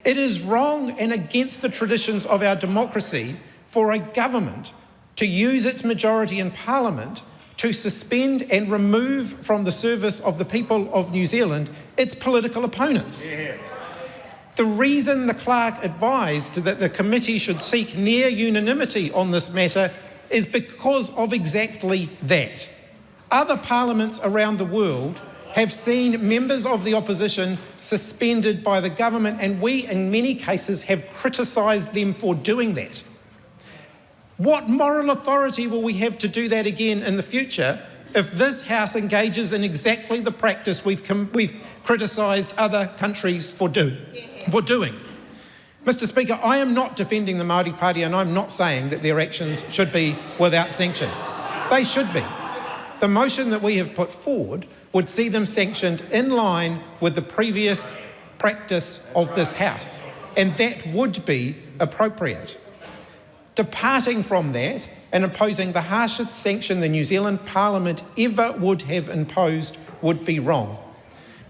It is wrong and against the traditions of our democracy for a government to use its majority in Parliament to suspend and remove from the service of the people of New Zealand its political opponents. Yeah. The reason the clerk advised that the committee should seek near unanimity on this matter is because of exactly that. Other parliaments around the world have seen members of the opposition suspended by the government, and we, in many cases, have criticised them for doing that. What moral authority will we have to do that again in the future if this House engages in exactly the practice we've criticised other countries for doing? Mr. Speaker, I am not defending the Māori Party, and I'm not saying that their actions should be without sanction. They should be. The motion that we have put forward would see them sanctioned in line with the previous practice of this House, and that would be appropriate. Departing from that and imposing the harshest sanction the New Zealand Parliament ever would have imposed would be wrong.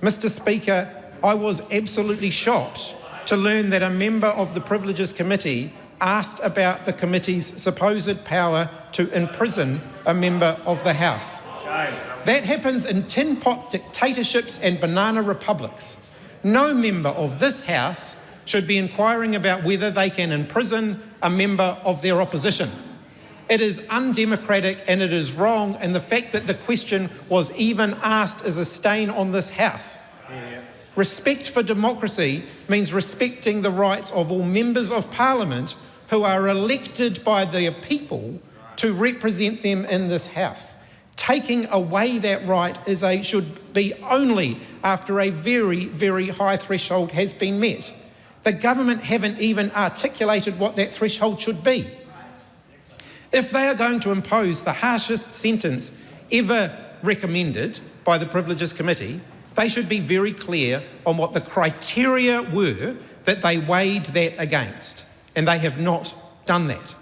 Mr. Speaker, I was absolutely shocked to learn that a member of the Privileges Committee asked about the committee's supposed power to imprison a member of the House. That happens in tin pot dictatorships and banana republics. No member of this House should be inquiring about whether they can imprison a member of their opposition. It is undemocratic and it is wrong, and the fact that the question was even asked is a stain on this House. Yeah. Respect for democracy means respecting the rights of all members of Parliament who are elected by their people to represent them in this House. Taking away that right should be only after a very, very high threshold has been met. The government haven't even articulated what that threshold should be. If they are going to impose the harshest sentence ever recommended by the Privileges Committee, they should be very clear on what the criteria were that they weighed that against, and they have not done that.